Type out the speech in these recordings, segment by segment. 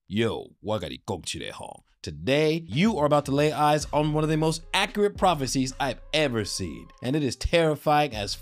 Yo, 我跟你讲起来吼. Today, you are about to lay eyes on one of the most accurate prophecies I've ever seen, and it is terrifying as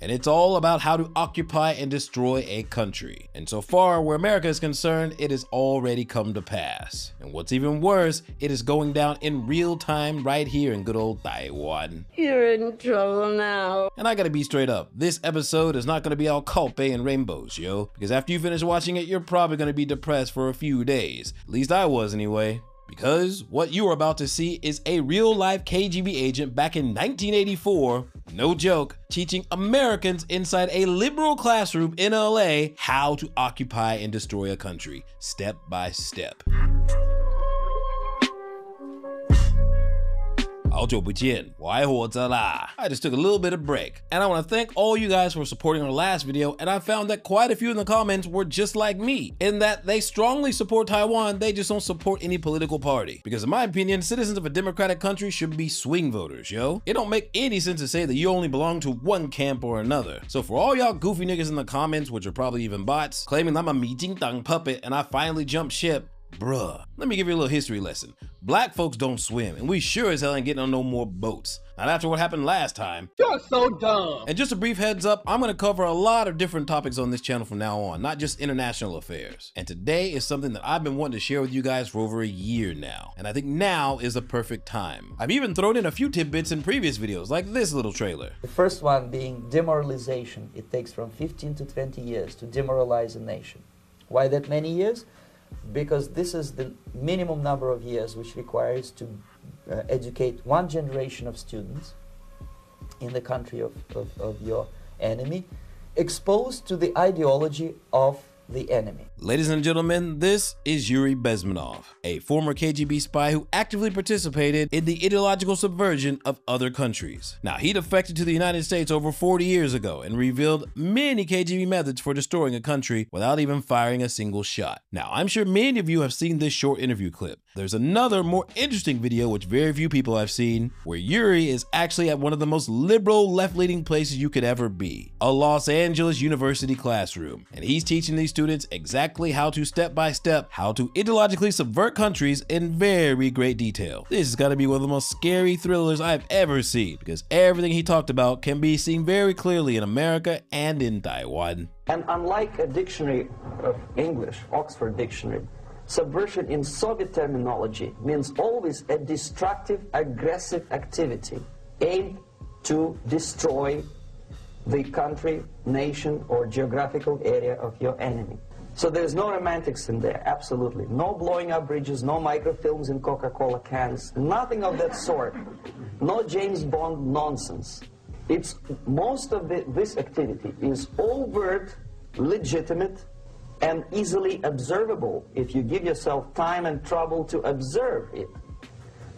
and it's all about how to occupy and destroy a country. And so far, where America is concerned, it has already come to pass. And what's even worse, it is going down in real time right here in good old Taiwan. You're in trouble now. And I gotta be straight up, this episode is not gonna be all culpe and rainbows, yo. Because after you finish watching it, you're probably gonna be depressed for a few days. At least I was anyway. Because what you are about to see is a real-life KGB agent back in 1984, no joke, teaching Americans inside a liberal classroom in LA how to occupy and destroy a country, step by step. 好久不见，我还活着啦. I just took a little bit of break, and I want to thank all you guys for supporting our last video, and I found that quite a few in the comments were just like me, in that they strongly support Taiwan, they just don't support any political party. Because in my opinion, citizens of a democratic country should be swing voters, yo. It don't make any sense to say that you only belong to one camp or another. So for all y'all goofy niggas in the comments, which are probably even bots, claiming I'm a Mijingdang puppet and I finally jumped ship, bruh, let me give you a little history lesson. Black folks don't swim, and we sure as hell ain't getting on no more boats. Not after what happened last time. You're so dumb. And just a brief heads up, I'm gonna cover a lot of different topics on this channel from now on, not just international affairs. And today is something that I've been wanting to share with you guys for over a year now. And I think now is the perfect time. I've even thrown in a few tidbits in previous videos, like this little trailer. The first one being demoralization. It takes from 15 to 20 years to demoralize a nation. Why that many years? Because this is the minimum number of years which requires to educate one generation of students in the country of your enemy, exposed to the ideology of the enemy. Ladies and gentlemen, this is Yuri Bezmenov, a former KGB spy who actively participated in the ideological subversion of other countries. Now, he defected to the United States over 40 years ago and revealed many KGB methods for destroying a country without even firing a single shot. Now, I'm sure many of you have seen this short interview clip. There's another more interesting video which very few people have seen, where Yuri is actually at one of the most liberal left-leaning places you could ever be, a Los Angeles University classroom. And he's teaching these students exactly how to step by step, how to ideologically subvert countries in very great detail. This is gotta be one of the most scary thrillers I've ever seen, because everything he talked about can be seen very clearly in America and in Taiwan. And unlike a dictionary of English, Oxford Dictionary, subversion in Soviet terminology means always a destructive, aggressive activity aimed to destroy the country, nation, or geographical area of your enemy. So there's no romantics in there, absolutely. No blowing up bridges, no microfilms in Coca-Cola cans, nothing of that sort. No James Bond nonsense. It's most of this activity is overt, legitimate, and easily observable if you give yourself time and trouble to observe it.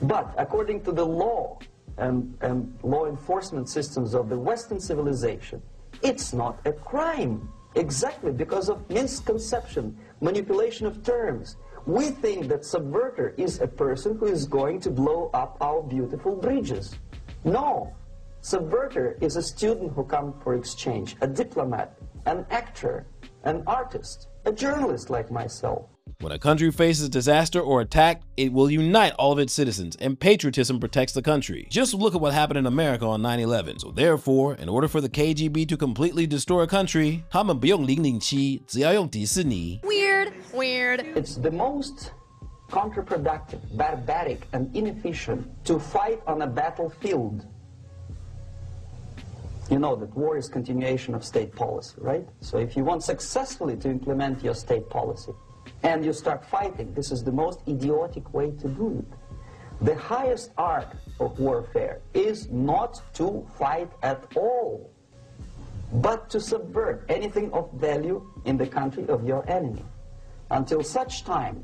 But according to the law and law enforcement systems of the Western civilization, it's not a crime. Exactly because of misconception, manipulation of terms. We think that subverter is a person who is going to blow up our beautiful bridges. No. Subverter is a student who comes for exchange, a diplomat, an actor, an artist, a journalist like myself. When a country faces disaster or attack, it will unite all of its citizens, and patriotism protects the country. Just look at what happened in America on 9/11. So therefore, in order for the KGB to completely destroy a country, 他们不用007，只要用迪士尼。Weird. It's the most counterproductive, barbaric, and inefficient to fight on a battlefield. You know that war is continuation of state policy, right? So if you want successfully to implement your state policy, and you start fighting, this is the most idiotic way to do it. The highest art of warfare is not to fight at all, but to subvert anything of value in the country of your enemy, until such time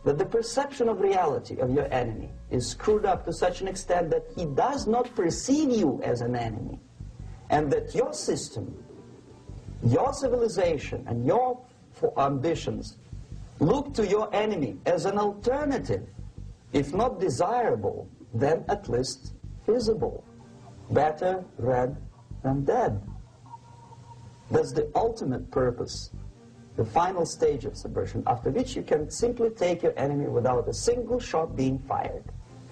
that the perception of reality of your enemy is screwed up to such an extent that he does not perceive you as an enemy, and that your system, your civilization, and your ambitions look to your enemy as an alternative, if not desirable, then at least feasible. Better read than dead. That's the ultimate purpose the final stage of subversion, after which you can simply take your enemy without a single shot being fired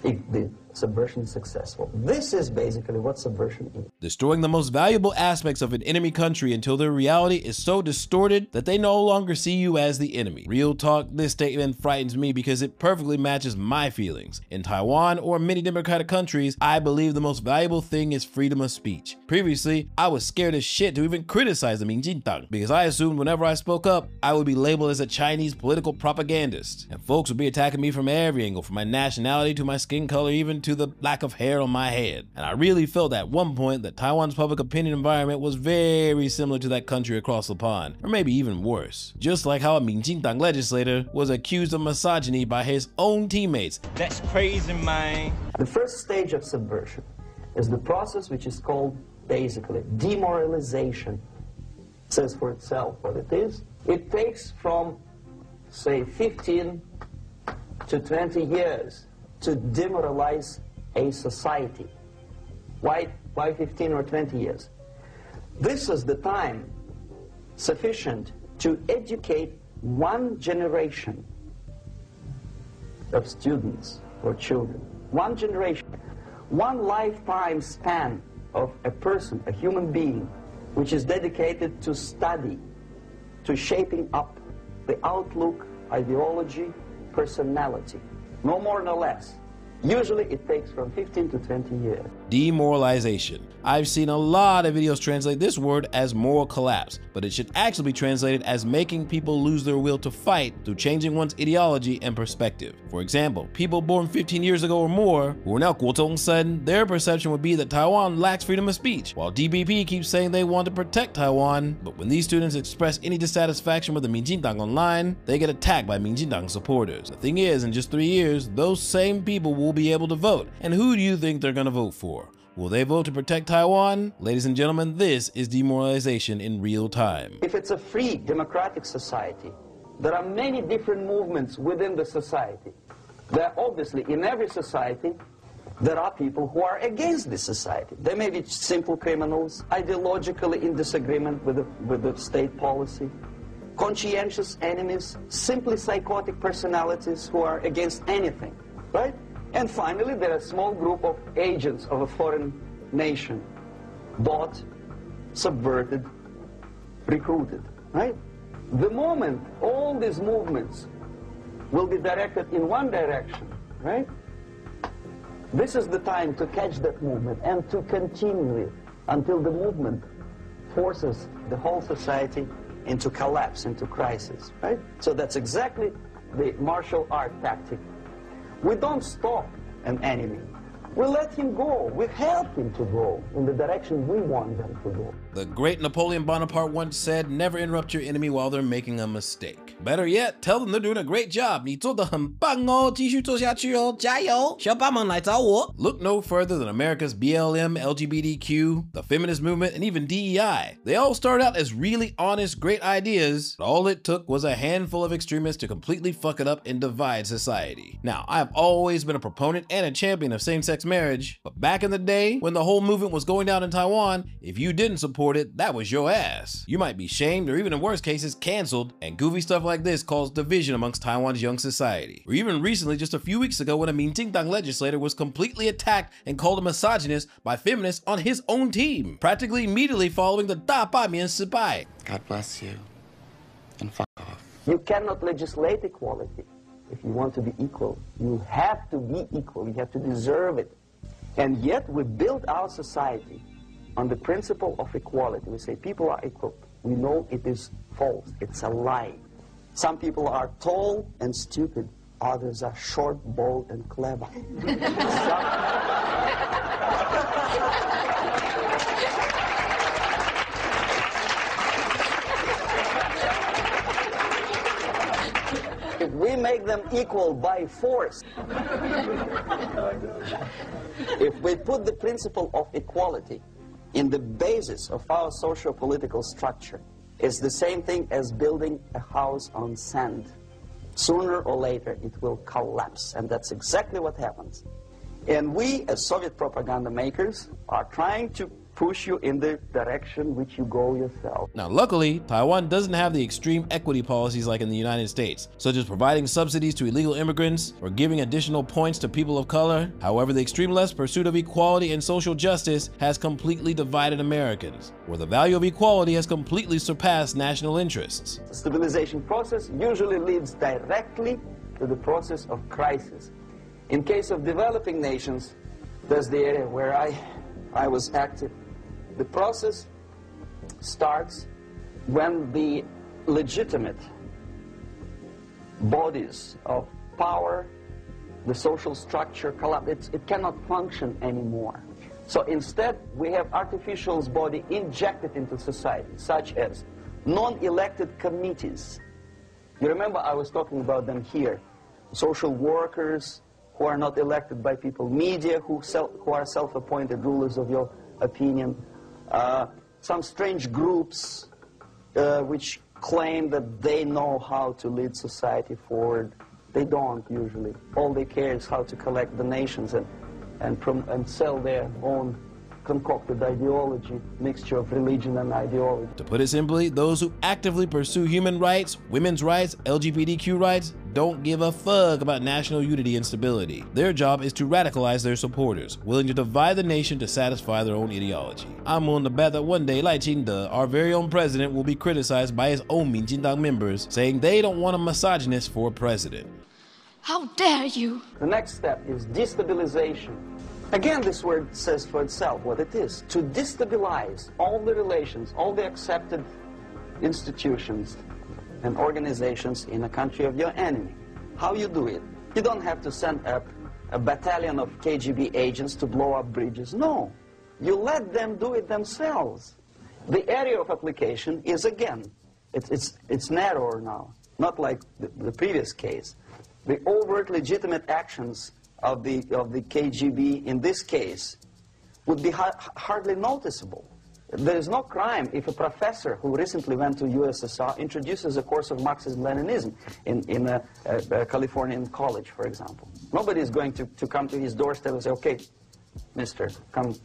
if the subversion is successful. This is basically what subversion is. Destroying the most valuable aspects of an enemy country until their reality is so distorted that they no longer see you as the enemy. Real talk, this statement frightens me because it perfectly matches my feelings. In Taiwan or many democratic countries, I believe the most valuable thing is freedom of speech. Previously, I was scared as shit to even criticize the Minjintang because I assumed whenever I spoke up, I would be labeled as a Chinese political propagandist. And folks would be attacking me from every angle, from my nationality to my skin color, even to the lack of hair on my head. And I really felt at one point that Taiwan's public opinion environment was very similar to that country across the pond, or maybe even worse. Just like how a Minjintang legislator was accused of misogyny by his own teammates. That's crazy, man. The first stage of subversion is the process which is called basically demoralization. It says for itself what it is. It takes from, say, 15 to 20 years to demoralize a society. Why 15 or 20 years? This is the time sufficient to educate one generation of students or children. One generation. One lifetime span of a person, a human being, which is dedicated to study, to shaping up the outlook, ideology, personality. No more, no less. Usually it takes from 15 to 20 years. Demoralization. I've seen a lot of videos translate this word as moral collapse, but it should actually be translated as making people lose their will to fight through changing one's ideology and perspective. For example, people born 15 years ago or more, who are now 国中生, their perception would be that Taiwan lacks freedom of speech, while DPP keeps saying they want to protect Taiwan. But when these students express any dissatisfaction with the Minjintang online, they get attacked by Minjintang supporters. The thing is, in just 3 years, those same people will be able to vote. And who do you think they're gonna vote for? Will they vote to protect Taiwan? Ladies and gentlemen, this is demoralization in real time. If it's a free, democratic society, there are many different movements within the society. There are obviously, in every society, there are people who are against this society. They may be simple criminals, ideologically in disagreement with the state policy, conscientious enemies, simply psychotic personalities who are against anything, right? And finally, there are a small group of agents of a foreign nation, bought, subverted, recruited, right? The moment all these movements will be directed in one direction, right? This is the time to catch that movement and to continue it until the movement forces the whole society into collapse, into crisis, right? So that's exactly the martial art tactic. We don't stop an enemy. We let him go. We help him to go in the direction we want them to go. The great Napoleon Bonaparte once said, never interrupt your enemy while they're making a mistake. Better yet, tell them they're doing a great job. 你做得很棒哦，继续做下去哦，加油，小帮忙来找我。Look no further than America's BLM, LGBTQ, the feminist movement, and even DEI. They all started out as really honest, great ideas, but all it took was a handful of extremists to completely fuck it up and divide society. Now, I've always been a proponent and a champion of same-sex marriage, but back in the day, when the whole movement was going down in Taiwan, if you didn't support it, that was your ass. You might be shamed or even in worst cases, canceled, and goofy stuff like this caused division amongst Taiwan's young society. Or even recently, just a few weeks ago, when a Minjintang legislator was completely attacked and called a misogynist by feminists on his own team, practically immediately following the 大罢免失败. God bless you, and fuck off. You cannot legislate equality. If you want to be equal, you have to be equal. You have to deserve it. And yet we build our society on the principle of equality. We say people are equal. We know it is false. It's a lie. Some people are tall and stupid. Others are short, bold, and clever. If we make them equal by force, if we put the principle of equality in the basis of our socio-political structure, it's the same thing as building a house on sand. Sooner or later, it will collapse, and that's exactly what happens. And we, as Soviet propaganda makers, are trying to push you in the direction which you go yourself. Now, luckily, Taiwan doesn't have the extreme equity policies like in the United States, such as providing subsidies to illegal immigrants or giving additional points to people of color. However, the extreme left's pursuit of equality and social justice has completely divided Americans, where the value of equality has completely surpassed national interests. The stabilization process usually leads directly to the process of crisis. In case of developing nations, that's the area where I was active. The process starts when the legitimate bodies of power, the social structure collapse. It cannot function anymore. So instead, we have artificial body injected into society, such as non-elected committees. You remember I was talking about them here. Social workers who are not elected by people, media who are self-appointed rulers of your opinion, some strange groups which claim that they know how to lead society forward. They don't usually. All they care is how to collect donations and sell their own concocted ideology, mixture of religion and ideology. To put it simply, those who actively pursue human rights, women's rights, LGBTQ rights, don't give a fuck about national unity and stability. Their job is to radicalize their supporters, willing to divide the nation to satisfy their own ideology. I'm willing to bet that one day Lai Ching-te, our very own president, will be criticized by his own Minjindang members, saying they don't want a misogynist for president. How dare you? The next step is destabilization. Again, this word says for itself what it is. To destabilize all the relations, all the accepted institutions and organizations in a country of your enemy. How you do it? You don't have to send up a battalion of KGB agents to blow up bridges. No. You let them do it themselves. The area of application is, again, it's narrower now, not like the previous case. The overt legitimate actions of the KGB in this case would be hardly noticeable. There is no crime if a professor who recently went to USSR introduces a course of Marxism-Leninism in a Californian college, for example. Nobody is going to come to his doorstep and say, okay, mister, come,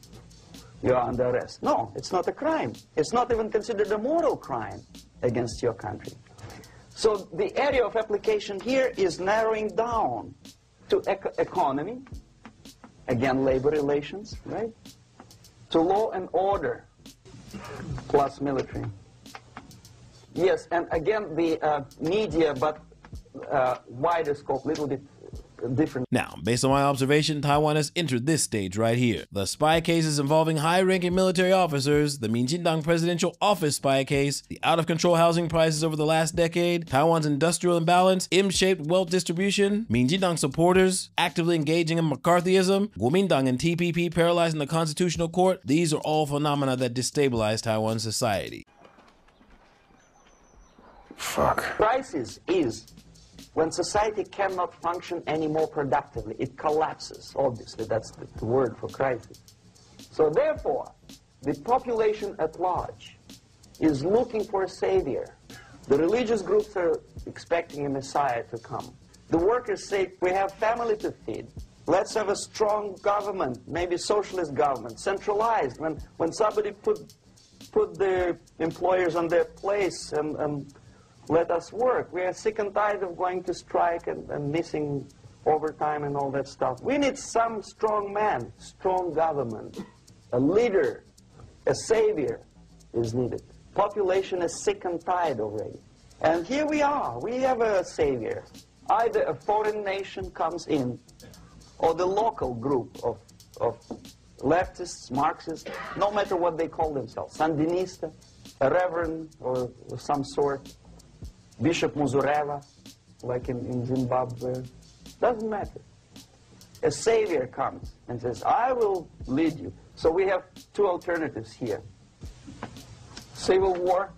you are under arrest. No, it's not a crime. It's not even considered a moral crime against your country. So the area of application here is narrowing down to economy, again, labor relations, right? To law and order, plus military. Yes, and again, the media, but wider scope, little bit different. Now, based on my observation, Taiwan has entered this stage right here. The spy cases involving high-ranking military officers, the Minjindang presidential office spy case, the out-of-control housing prices over the last decade, Taiwan's industrial imbalance, M-shaped wealth distribution, Minjindang supporters actively engaging in McCarthyism, Kuomintang and TPP paralyzing the Constitutional Court. These are all phenomena that destabilize Taiwan's society. Fuck. Crisis is when society cannot function anymore productively. It collapses, obviously. That's the word for crisis. So therefore, the population at large is looking for a savior. The religious groups are expecting a messiah to come. The workers say, we have family to feed. Let's have a strong government, maybe socialist government, centralized. When somebody put the employers on their place and let us work. We are sick and tired of going to strike and missing overtime and all that stuff. We need some strong man, strong government. A leader, a savior is needed. Population is sick and tired already. And here we are. We have a savior. Either a foreign nation comes in, or the local group of leftists, Marxists, no matter what they call themselves, Sandinista, a reverend or some sort, Bishop Muzureva, like in Zimbabwe, doesn't matter. A savior comes and says, I will lead you. So we have two alternatives here. Civil war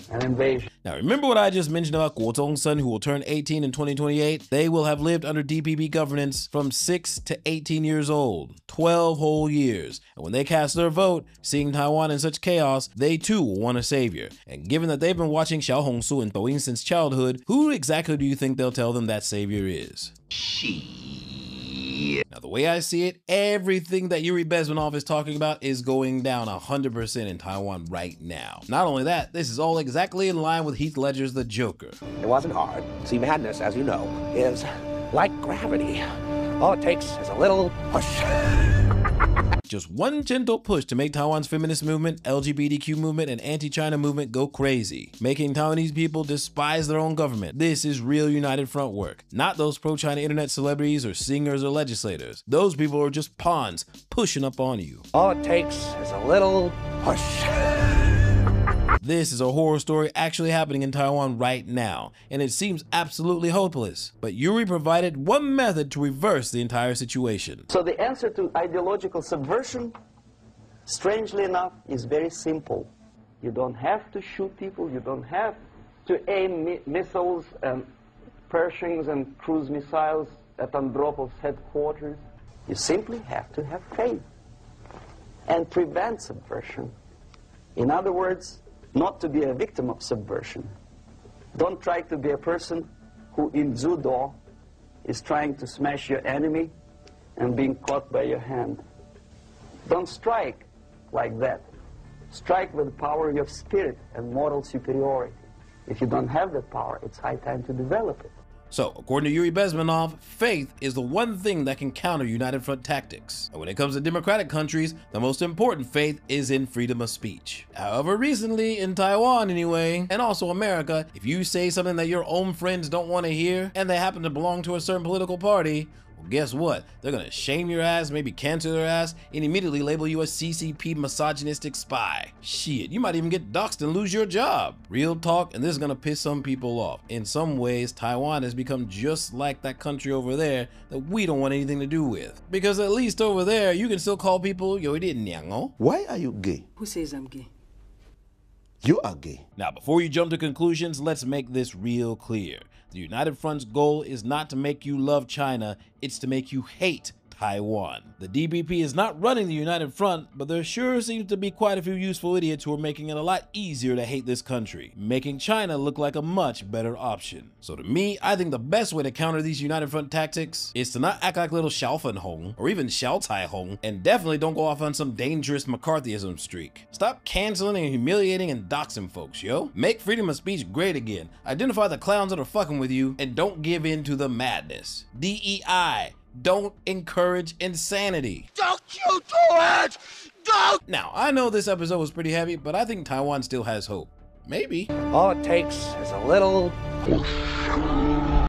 and invasion. Now, remember what I just mentioned about Kuo Zong's son, who will turn 18 in 2028? They will have lived under DPP governance from 6 to 18 years old, 12 whole years. And when they cast their vote, seeing Taiwan in such chaos, they too will want a savior. And given that they've been watching Xiao Hongsu and Douyin since childhood, who exactly do you think they'll tell them that savior is? She. Now, the way I see it, everything that Ytr Bezmenov is talking about is going down 100% in Taiwan right now. Not only that, this is all exactly in line with Heath Ledger's The Joker. It wasn't hard. See, madness, as you know, is like gravity. All it takes is a little push. Just one gentle push to make Taiwan's feminist movement, LGBTQ movement, and anti-China movement go crazy, making Taiwanese people despise their own government. This is real United Front work, not those pro-China internet celebrities or singers or legislators. Those people are just pawns pushing up on you. All it takes is a little push. This is a horror story actually happening in Taiwan right now, and it seems absolutely hopeless. But Ytr provided one method to reverse the entire situation. So the answer to ideological subversion, strangely enough, is very simple. You don't have to shoot people, you don't have to aim missiles and Pershings and cruise missiles at Andropov's headquarters. You simply have to have faith and prevent subversion. In other words, not to be a victim of subversion. Don't try to be a person who in judo is trying to smash your enemy and being caught by your hand. Don't strike like that. Strike with the power of your spirit and moral superiority. If you don't have that power, it's high time to develop it. So, according to Ytr Bezmenov, faith is the one thing that can counter United Front tactics. And when it comes to democratic countries, the most important faith is in freedom of speech. However, recently, in Taiwan anyway, and also America, if you say something that your own friends don't want to hear, and they happen to belong to a certain political party, well, guess what? They're gonna shame your ass, maybe cancel their ass, and immediately label you a CCP misogynistic spy. Shit, you might even get doxxed and lose your job. Real talk, and this is gonna piss some people off. In some ways, Taiwan has become just like that country over there that we don't want anything to do with. Because at least over there, you can still call people Ytr Gang. Why are you gay? Who says I'm gay? You are gay. Now, before you jump to conclusions, let's make this real clear. The United Front's goal is not to make you love China, it's to make you hate Taiwan. The DPP is not running the United Front, but there sure seems to be quite a few useful idiots who are making it a lot easier to hate this country, making China look like a much better option. So to me, I think the best way to counter these United Front tactics is to not act like little Xiaofenhong or even Xiao Caihong, and definitely don't go off on some dangerous McCarthyism streak. Stop canceling and humiliating and doxing folks, yo. Make freedom of speech great again. Identify the clowns that are fucking with you, and don't give in to the madness. DEI. Don't encourage insanity. Don't you do it! Don't! Now, I know this episode was pretty heavy, but I think Taiwan still has hope. Maybe. All it takes is a little push.